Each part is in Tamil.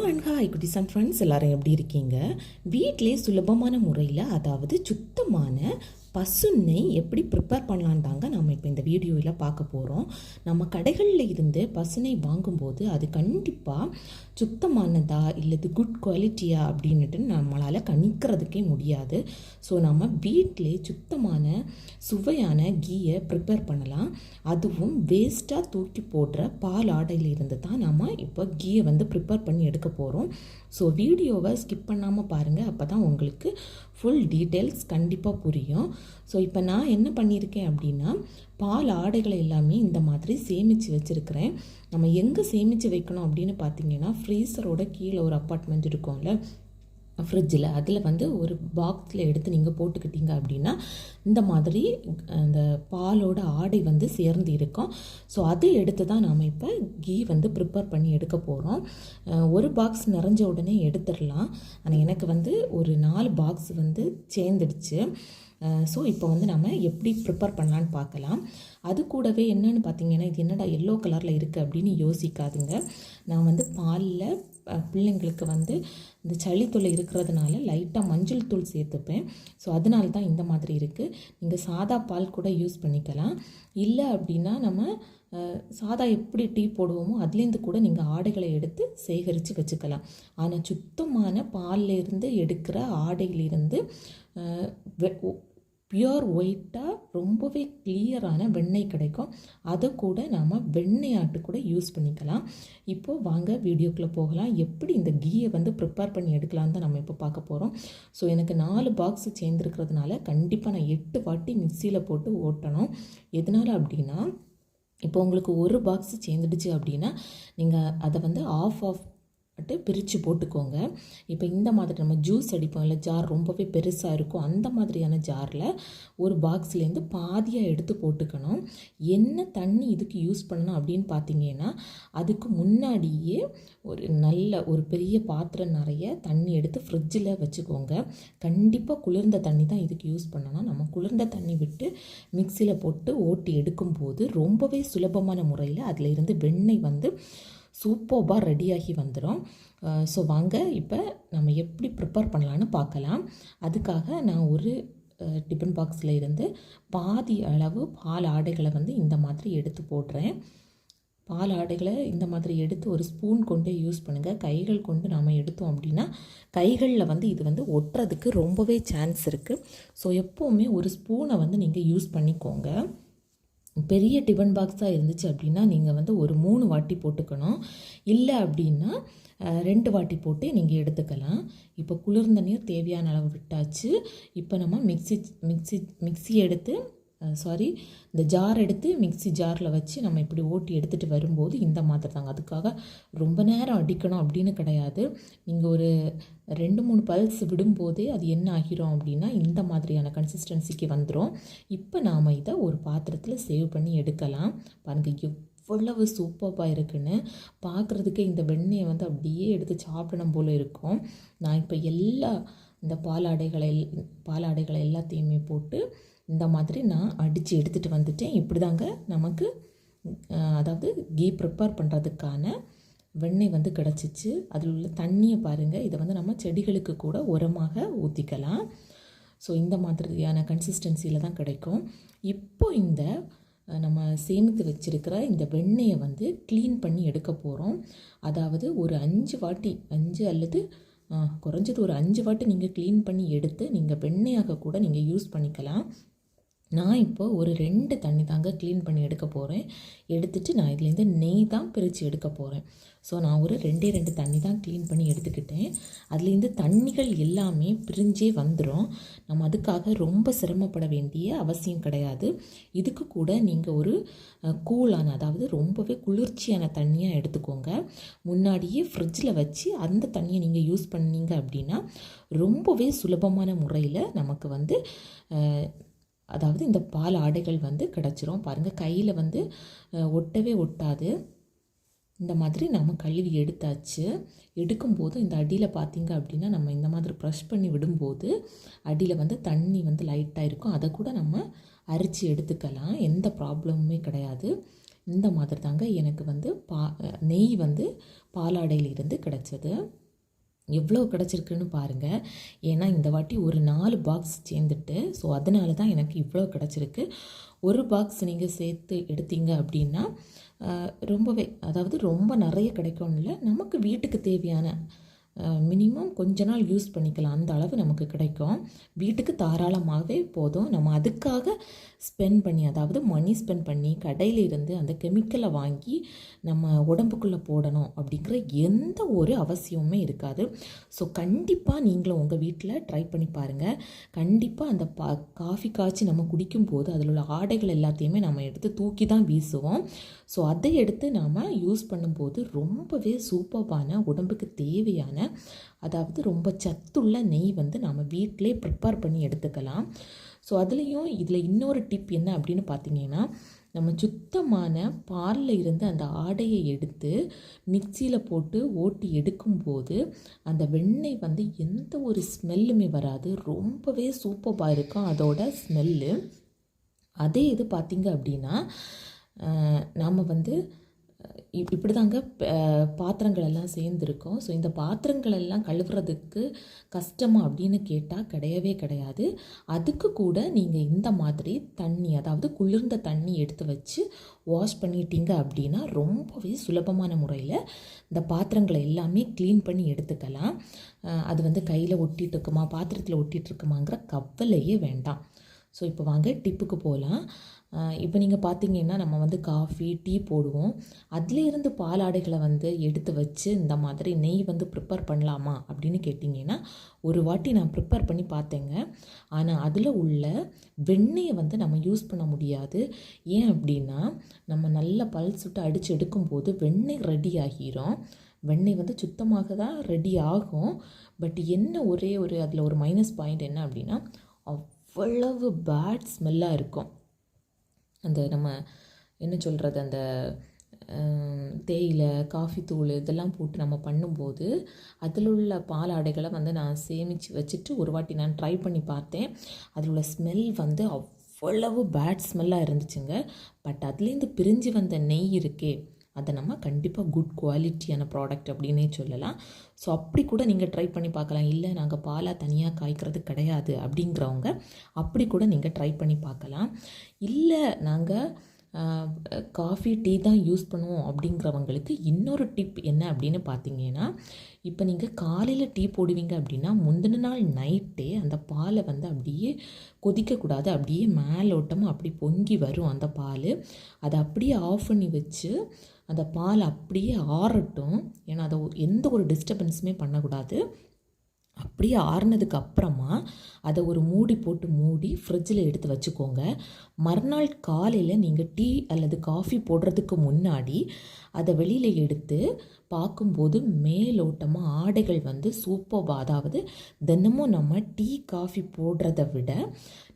அண்ட் ஹாய் குட்டீஸ் அண்ட் ஃப்ரெண்ட்ஸ், எல்லாரும் எப்படி இருக்கீங்க? வீட்டிலே சுலபமான முறையில், அதாவது சுத்தமான பசுநெய் எப்படி ப்ரிப்பேர் பண்ணலான்னு தாங்க நம்ம இப்போ இந்த வீடியோவில் பார்க்க போகிறோம். நம்ம கடைகளில் இருந்து பசுநெய் வாங்கும்போது அது கண்டிப்பாக சுத்தமானதா இல்லது குட் குவாலிட்டியா அப்படின்ட்டு நம்மளால் கணிக்கிறதுக்கே முடியாது. ஸோ நம்ம வீட்டிலே சுத்தமான சுவையான கீயை ப்ரிப்பேர் பண்ணலாம். அதுவும் வேஸ்ட்டாக தூக்கி போடுற பால் ஆடையில் இருந்து தான் நம்ம இப்போ கீயை ப்ரிப்பேர் பண்ணி எடுக்க போகிறோம். ஸோ வீடியோவை ஸ்கிப் பண்ணாமல் பாருங்கள், அப்போ தான் உங்களுக்கு ஃபுல் டீட்டெயில்ஸ் கண்டிப்பாக புரியும். ஸோ இப்போ நான் என்ன பண்ணியிருக்கேன் அப்படின்னா, பால் ஆடைகளை எல்லாமே இந்த மாதிரி சேமித்து வச்சுருக்கிறேன். நம்ம எங்கே சேமித்து வைக்கணும் அப்படின்னு பார்த்தீங்கன்னா, ஃப்ரீசரோட கீழே ஒரு அப்பார்ட்மெண்ட் இருக்கும்ல, ஃப்ரிட்ஜில், அதில் ஒரு பாக்ஸில் எடுத்து நீங்கள் போட்டுக்கிட்டீங்க அப்படின்னா இந்த மாதிரி அந்த பாலோட ஆடை சேர்ந்து இருக்கும். ஸோ அதை எடுத்து தான் நாம் இப்போ கீ ப்ரிப்பேர் பண்ணி எடுக்க போகிறோம். ஒரு பாக்ஸ் நிறைஞ்ச உடனே எடுத்துடலாம். ஆனால் எனக்கு ஒரு 4 பாக்ஸ் சேர்ந்துடுச்சு. ஸோ இப்போ நம்ம எப்படி ப்ரிப்பேர் பண்ணலான்னு பார்க்கலாம். அது கூடவே என்னென்னு பார்த்தீங்கன்னா, இது என்னடா எல்லோ கலரில் இருக்குது அப்படின்னு யோசிக்காதுங்க. நான் பாலில் பிள்ளைங்களுக்கு இந்த சளித்தொல்லை இருக்கிறதுனால லைட்டாக மஞ்சள் தூள் சேர்த்துப்பேன். ஸோ அதனால தான் இந்த மாதிரி இருக்குது. நீங்கள் சாதா பால் கூட யூஸ் பண்ணிக்கலாம். இல்லை அப்படின்னா நம்ம சாதா எப்படி டீ போடுவோமோ அதுலேருந்து கூட நீங்கள் ஆடைகளை எடுத்து சேகரித்து வச்சுக்கலாம். ஆனால் சுத்தமான பால்லேருந்து எடுக்கிற ஆடையிலிருந்து பியூர் ஒயிட்டாக ரொம்பவே கிளியரான வெண்ணெய் கிடைக்கும். அதை கூட நாம் வெண்ணெயாட்டு கூட யூஸ் பண்ணிக்கலாம். இப்போது வாங்க வீடியோக்குள்ளே போகலாம். எப்படி இந்த கீயை ப்ரிப்பேர் பண்ணி எடுக்கலான்னு தான் நம்ம இப்போ பார்க்க போகிறோம். ஸோ எனக்கு 4 பாக்ஸ் சேர்ந்துருக்கிறதுனால கண்டிப்பாக நான் 8 வாட்டி மிக்சியில் போட்டு ஓட்டணும். எதனால் அப்படின்னா, இப்போ உங்களுக்கு ஒரு பாக்ஸ் சேர்ந்துடுச்சு அப்படின்னா நீங்கள் அதை ஆஃப் பிரித்து போட்டுக்கோங்க. இப்போ இந்த மாதிரி நம்ம ஜூஸ் அடிப்போம் இல்லை, ஜார் ரொம்பவே பெருசாக இருக்கும், அந்த மாதிரியான ஜாரில் ஒரு பாக்ஸ்லேருந்து பாதியாக எடுத்து போட்டுக்கணும். என்ன தண்ணி இதுக்கு யூஸ் பண்ணணும் அப்படின்னு பார்த்தீங்கன்னா, அதுக்கு முன்னாடியே ஒரு பெரிய பாத்திரம் நிறைய தண்ணி எடுத்து ஃப்ரிட்ஜில் வச்சுக்கோங்க. கண்டிப்பாக குளிர்ந்த தண்ணி தான் இதுக்கு யூஸ் பண்ணணும். நம்ம குளிர்ந்த தண்ணி விட்டு மிக்சியில் போட்டு ஓட்டி எடுக்கும்போது ரொம்பவே சுலபமான முறையில் அதில் இருந்து வெண்ணெய் சூப்பர்பாக ரெடியாகி வந்துடும். ஸோ வாங்க இப்போ நம்ம எப்படி ப்ரிப்பேர் பண்ணலான்னு பார்க்கலாம். அதுக்காக நான் ஒரு டிஃபன் பாக்ஸில் இருந்து பாதி அளவு பால் ஆடைகளை இந்த மாதிரி எடுத்து போடுறேன். பால் ஆடைகளை இந்த மாதிரி எடுத்து ஒரு ஸ்பூன் கொண்டு யூஸ் பண்ணுங்கள். கைகள் கொண்டு நாம் எடுத்தோம் அப்படின்னா கைகளில் இது ஒட்டுறதுக்கு ரொம்பவே சான்ஸ் இருக்குது. ஸோ எப்போவுமே ஒரு ஸ்பூனை நீங்கள் யூஸ் பண்ணிக்கோங்க. பெரிய டிஃபன் பாக்ஸாக இருந்துச்சு அப்படின்னா நீங்கள் ஒரு 3 வாட்டி போட்டுக்கணும். இல்லை அப்படின்னா 2 வாட்டி போட்டு நீங்கள் எடுத்துக்கலாம். இப்போ குளிர்ந்த நீர் தேவையான அளவு விட்டாச்சு. இப்போ நம்ம மிக்ஸி எடுத்து இந்த ஜார் எடுத்து மிக்ஸி ஜாரில் வச்சு நம்ம இப்படி ஓட்டி எடுத்துகிட்டு வரும்போது இந்த மாதிரி தாங்க. அதுக்காக ரொம்ப நேரம் அடிக்கணும் அப்படின்னு கிடையாது. நீங்கள் ஒரு 2-3 பல்ஸ் விடும்போதே அது என்ன ஆகிரும் அப்படின்னா இந்த மாதிரியான கன்சிஸ்டன்சிக்கு வந்துடும். இப்போ நாம் இதை ஒரு பாத்திரத்தில் சேவ் பண்ணி எடுக்கலாம். பாருங்கள் எவ்வளவு சூப்பராக இருக்குன்னு. பார்க்குறதுக்கே இந்த வெண்ணெயை அப்படியே எடுத்து சாப்பிடணும் போல் இருக்கும். நான் இப்போ இந்த பாலாடைகளை எல்லாத்தையுமே போட்டு இந்த மாதிரி நான் அடித்து எடுத்துகிட்டு வந்துட்டேன். இப்படி தாங்க நமக்கு அதாவது கீ ப்ரிப்பேர் பண்ணுறதுக்கான வெண்ணெய் கிடச்சிச்சு. அதில் உள்ள தண்ணியை பாருங்கள். இதை நம்ம செடிகளுக்கு கூட உரமாக ஊற்றிக்கலாம். ஸோ இந்த மாதிரியான கன்சிஸ்டன்சியில் தான் கிடைக்கும். இப்போ இந்த நம்ம சேமித்து வச்சுருக்கிற இந்த வெண்ணெயை க்ளீன் பண்ணி எடுக்க போகிறோம். அதாவது ஒரு 5 அல்லது குறைஞ்சது ஒரு 5 வாட்டி நீங்கள் க்ளீன் பண்ணி எடுத்து நீங்கள் வெண்ணெயாக கூட நீங்கள் யூஸ் பண்ணிக்கலாம். நான் இப்போ ஒரு 2 தண்ணி தாங்க க்ளீன் பண்ணி எடுக்க போகிறேன். எடுத்துகிட்டு நான் இதுலேருந்து நெய் தான் பிரித்து எடுக்க போகிறேன். ஸோ நான் ஒரு 2 தண்ணி தான் க்ளீன் பண்ணி எடுத்துக்கிட்டேன். அதுலேருந்து தண்ணிகள் எல்லாமே பிரிஞ்சே வந்துடும். நம்ம அதுக்காக ரொம்ப சிரமப்பட வேண்டிய அவசியம் கிடையாது. இதுக்கு கூட நீங்கள் ஒரு கூலான, அதாவது ரொம்பவே குளிர்ச்சியான தண்ணியாக எடுத்துக்கோங்க. முன்னாடியே ஃப்ரிட்ஜில் வச்சு அந்த தண்ணியை நீங்கள் யூஸ் பண்ணீங்க அப்படின்னா ரொம்பவே சுலபமான முறையில் நமக்கு அதாவது இந்த பால் ஆடைகள் கிடச்சிரும். பாருங்கள் கையில் ஒட்டவே ஒட்டாது. இந்த மாதிரி நம்ம கழுவி எடுத்தாச்சு. எடுக்கும்போது இந்த அடியில் பார்த்திங்க அப்படின்னா நம்ம இந்த மாதிரி ப்ரஷ் பண்ணி விடும்போது அடியில் தண்ணி லைட்டாக இருக்கும். அதை கூட நம்ம அரிச்சு எடுத்துக்கலாம். எந்த ப்ராப்ளமுமே கிடையாது. இந்த மாதிரி தாங்க எனக்கு வந்து நெய் வந்து பாலாடையிலிருந்து கிடச்சது. எவ்வளோ கிடச்சிருக்குன்னு பாருங்கள். ஏன்னா இந்த வாட்டி ஒரு 4 பாக்ஸ் சேர்ந்துட்டு, ஸோ அதனால தான் எனக்கு இவ்வளோ கிடச்சிருக்கு. ஒரு பாக்ஸ் நீங்கள் சேர்த்து எடுத்தீங்க அப்படின்னா ரொம்பவே, அதாவது ரொம்ப நிறைய கிடைக்கும்னு இல்லை, நமக்கு வீட்டுக்கு தேவையான மினிமம் கொஞ்ச நாள் யூஸ் பண்ணிக்கலாம், அந்த அளவு நமக்கு கிடைக்கும். வீட்டுக்கு தாராளமாகவே போதும். நம்ம அதுக்காக ஸ்பெண்ட் பண்ணி, அதாவது மணி ஸ்பெண்ட் பண்ணி கடையில் இருந்து அந்த கெமிக்கலை வாங்கி நம்ம உடம்புக்குள்ளே போடணும் அப்படிங்கிற எந்த ஒரு அவசியமுமே இருக்காது. ஸோ கண்டிப்பாக நீங்களும் உங்கள் வீட்டில் ட்ரை பண்ணி பாருங்கள். கண்டிப்பாக அந்த காஃபி காய்ச்சி நம்ம குடிக்கும்போது அதில் உள்ள ஆடைகள் எல்லாத்தையுமே நம்ம எடுத்து தூக்கி தான் வீசுவோம். ஸோ அதை எடுத்து நாம் யூஸ் பண்ணும்போது ரொம்பவே சூப்பரான, உடம்புக்கு தேவையான, அதாவது ரொம்ப சத்துள்ள நெய் வந்து நம்ம வீட்டிலே ப்ரிப்பேர் பண்ணி எடுத்துக்கலாம். ஸோ அதுலேயும் இதில் இன்னொரு டிப் என்ன அப்படின்னு பார்த்தீங்கன்னா, நம்ம சுத்தமான பாலில் இருந்து அந்த ஆடையை எடுத்து மிக்சியில் போட்டு ஓட்டி எடுக்கும்போது அந்த வெண்ணெய் வந்து எந்த ஒரு ஸ்மெல்லுமே வராது. ரொம்பவே சூப்பராக இருக்கும் அதோட ஸ்மெல்லு. அதே இது பார்த்திங்க அப்படின்னா, நாம் வந்து இப்படி தாங்க பாத்திரங்கள் எல்லாம் சேர்ந்துருக்கோம். ஸோ இந்த பாத்திரங்கள் எல்லாம் கழுவுறதுக்கு கஷ்டமா அப்படின்னு கேட்டால் கிடையவே கிடையாது. அதுக்கு கூட நீங்கள் இந்த மாதிரி தண்ணி, அதாவது குளிர்ந்த தண்ணி எடுத்து வச்சு வாஷ் பண்ணிட்டீங்க அப்படின்னா ரொம்பவே சுலபமான முறையில் இந்த பாத்திரங்களை எல்லாமே க்ளீன் பண்ணி எடுத்துக்கலாம். அது வந்து கையில் ஒட்டிகிட்டு இருக்குமா, பாத்திரத்தில் ஒட்டிகிட்டு இருக்குமாங்கிற கவலையே வேண்டாம். ஸோ இப்போ வாங்க டிப்புக்கு போகலாம். இப்போ நீங்கள் பார்த்தீங்கன்னா, நம்ம வந்து காஃபி, டீ போடுவோம். அதுலேருந்து பாலாடைகளை வந்து எடுத்து வச்சு இந்த மாதிரி நெய் வந்து ப்ரிப்பேர் பண்ணலாமா அப்படின்னு கேட்டிங்கன்னா, ஒரு வாட்டி நான் ப்ரிப்பேர் பண்ணி பார்த்தேங்க. ஆனால் அதில் உள்ள வெண்ணெயை வந்து நம்ம யூஸ் பண்ண முடியாது. ஏன் அப்படின்னா, நம்ம நல்லா பல்ஸ் விட்டு அடித்து எடுக்கும்போது வெண்ணெய் ரெடி ஆகிரும். வெண்ணெய் வந்து சுத்தமாக தான் ரெடி ஆகும். பட் என்ன ஒரே ஒரு அதில் ஒரு மைனஸ் பாயிண்ட் என்ன அப்படின்னா, அவ்வளவு பேட் ஸ்மெல்லாக இருக்கும். அந்த நம்ம என்ன சொல்கிறது, அந்த தேயிலை, காஃபி தூள் இதெல்லாம் போட்டு நம்ம பண்ணும்போது அதில் உள்ள பாலாடைகளை வந்து நான் சேமித்து வச்சுட்டு ஒரு வாட்டி நான் ட்ரை பண்ணி பார்த்தேன். அதில் உள்ள ஸ்மெல் வந்து அவ்வளவு பேட் ஸ்மெல்லாக இருந்துச்சுங்க. பட் அதுலேருந்து பிரிஞ்சு வந்த நெய் இருக்கே, அதை நம்ம கண்டிப்பாக குட் குவாலிட்டியான ப்ராடக்ட் அப்படின்னே சொல்லலாம். ஸோ அப்படி கூட நீங்கள் ட்ரை பண்ணி பார்க்கலாம். இல்லை நாங்கள் பாலாக தனியாக காய்க்கிறது கிடையாது அப்படிங்கிறவங்க அப்படி கூட நீங்கள் ட்ரை பண்ணி பார்க்கலாம். இல்லை நாங்கள் காஃபி, டீ தான் யூஸ் பண்ணுவோம் அப்படிங்கிறவங்களுக்கு இன்னொரு டிப் என்ன அப்படின்னு பார்த்தீங்கன்னா, இப்போ நீங்கள் காலையில் டீ போடுவீங்க அப்படின்னா முந்தின நாள் நைட்டே அந்த பாலை வந்து அப்படியே கொதிக்கக்கூடாது, அப்படியே மேலோட்டமாக அப்படி பொங்கி வரும் அந்த பால். அதை அப்படியே ஆஃப் பண்ணி வச்சு அந்த பால் அப்படியே ஆறட்டும். ஏன்னா அதை எந்த ஒரு டிஸ்டர்பன்ஸுமே பண்ணக்கூடாது. அப்படியே ஆறுனதுக்கு அப்புறமா அதை ஒரு மூடி போட்டு மூடி ஃப்ரிட்ஜில் எடுத்து வச்சுக்கோங்க. மறுநாள் காலையில் நீங்கள் டீ அல்லது காஃபி போடுறதுக்கு முன்னாடி அதை வெளியில் எடுத்து பார்க்கும்போது மேலோட்டமாக ஆடைகள் வந்து சூப்பராக, அதாவது தினமும் நம்ம டீ காஃபி போடுறத விட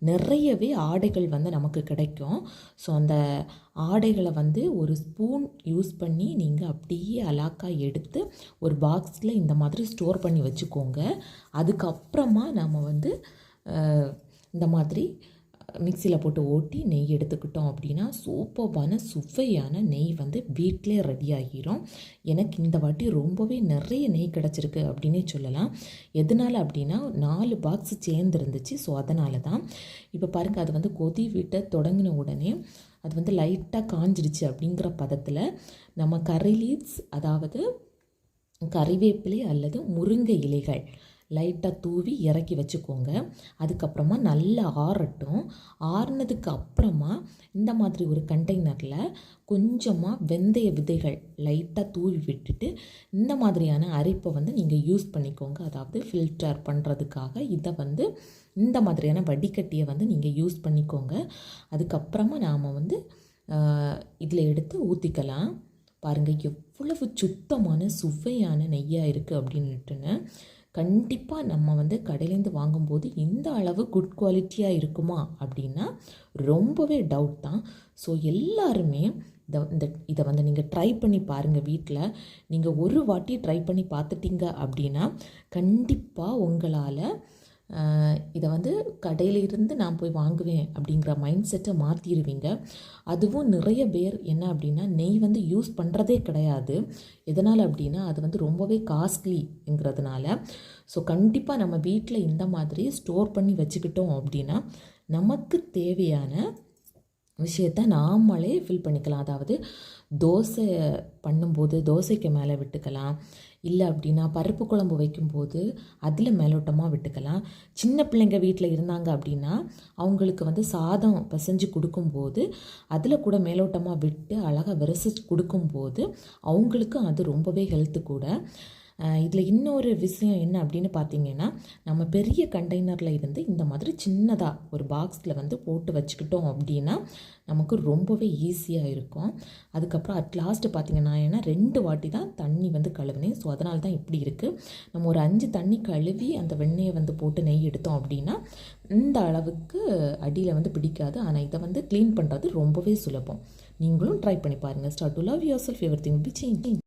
நிறையவே ஆடைகள் வந்து நமக்கு கிடைக்கும். ஸோ அந்த ஆடைகளை வந்து ஒரு ஸ்பூன் யூஸ் பண்ணி நீங்கள் அப்படியே அலாக்காக எடுத்து ஒரு பாக்ஸில் இந்த மாதிரி ஸ்டோர் பண்ணி வச்சுக்கோங்க. அதுக்கப்புறமா நம்ம வந்து இந்த மாதிரி மிக்சியில் போட்டு ஓட்டி நெய் எடுத்துக்கிட்டோம் அப்படின்னா சூப்பரான சுவையான நெய் வந்து வீட்டிலே ரெடி ஆகிரும். எனக்கு இந்த வாட்டி ரொம்பவே நிறைய நெய் கிடச்சிருக்கு அப்படின்னே சொல்லலாம். எதனால் அப்படின்னா 4 பாக்ஸ் சேர்ந்துருந்துச்சு. ஸோ அதனால தான். இப்போ பாருங்கள், அது வந்து கொதி விட்ட தொடங்கின உடனே அது வந்து லைட்டாக காஞ்சிடுச்சு. அப்படிங்கிற பதத்தில் நம்ம கறி லீவ்ஸ், அதாவது கறிவேப்பிலை அல்லது முருங்கை இலைகள் லைட்டாக தூவி இறக்கி வச்சுக்கோங்க. அதுக்கப்புறமா நல்லா ஆறட்டும். ஆறுனதுக்கு அப்புறமா இந்த மாதிரி ஒரு கண்டெய்னரில் கொஞ்சமாக வெந்தய விதைகள் லைட்டாக தூவி விட்டுட்டு இந்த மாதிரியான அரைப்பை வந்து நீங்கள் யூஸ் பண்ணிக்கோங்க. அதாவது ஃபில்டர் பண்ணுறதுக்காக இதை வந்து இந்த மாதிரியான வடிகட்டியை வந்து நீங்கள் யூஸ் பண்ணிக்கோங்க. அதுக்கப்புறமா நாம் வந்து இதில் எடுத்து ஊற்றிக்கலாம். பாருங்கள் எவ்வளவு சுத்தமான சுவையான நெய்யாக இருக்குது அப்படின்ட்டுன்னு. கண்டிப்பாக நம்ம வந்து கடையிலேருந்து வாங்கும்போது இந்த அளவு குட் குவாலிட்டியாக இருக்குமா அப்படின்னா ரொம்பவே டவுட் தான். ஸோ எல்லாருமே இதை வந்து நீங்கள் ட்ரை பண்ணி பாருங்கள். வீட்டில் நீங்கள் ஒரு வாட்டி ட்ரை பண்ணி பார்த்துட்டீங்க அப்படின்னா கண்டிப்பாக உங்களால் இதை வந்து கடையில் இருந்து நான் போய் வாங்குவேன் அப்படிங்கிற மைண்ட் செட்டை மாற்றிடுவீங்க. அதுவும் நிறைய பேர் என்ன அப்படின்னா நெய் வந்து யூஸ் பண்ணுறதே கிடையாது. எதனால் அப்படின்னா அது வந்து ரொம்பவே காஸ்ட்லிங்கிறதுனால. ஸோ கண்டிப்பாக நம்ம வீட்டில் இந்த மாதிரி ஸ்டோர் பண்ணி வச்சுக்கிட்டோம் அப்படின்னா நமக்கு தேவையான விஷயத்தை நாமளே ஃபில் பண்ணிக்கலாம். அதாவது தோசை பண்ணும்போது தோசைக்கு மேலே விட்டுக்கலாம், இல்லை அப்படின்னா பருப்பு குழம்பு வைக்கும்போது அதில் மேலோட்டமாக விட்டுக்கலாம். சின்ன பிள்ளைங்க வீட்டில் இருந்தாங்க அப்படின்னா அவங்களுக்கு வந்து சாதம் பிசைஞ்சு கொடுக்கும்போது அதில் கூட மேலோட்டமாக விட்டு அழகாக விரசி கொடுக்கும்போது அவங்களுக்கு அது ரொம்பவே ஹெல்த்து கூட. இதில் இன்னொரு விஷயம் என்ன அப்படின்னு பார்த்தீங்கன்னா, நம்ம பெரிய கண்டெய்னரில் இருந்து இந்த மாதிரி சின்னதாக ஒரு பாக்ஸில் வந்து போட்டு வச்சுக்கிட்டோம் அப்படின்னா நமக்கு ரொம்பவே ஈஸியாக இருக்கும். அதுக்கப்புறம் லாஸ்ட்டு பார்த்திங்கன்னா ஏன்னா 2 வாட்டி தான் தண்ணி வந்து கழுவினேன். ஸோ அதனால தான் இப்படி இருக்குது. நம்ம ஒரு 5 தண்ணி கழுவி அந்த வெண்ணெயை வந்து போட்டு நெய் எடுத்தோம் அப்படின்னா இந்த அளவுக்கு அடியில் வந்து பிடிக்காது. ஆனால் இதை வந்து க்ளீன் பண்ணுறது ரொம்பவே சுலபம். நீங்களும் ட்ரை பண்ணி பாருங்கள். Start to love your self, everything will be changing.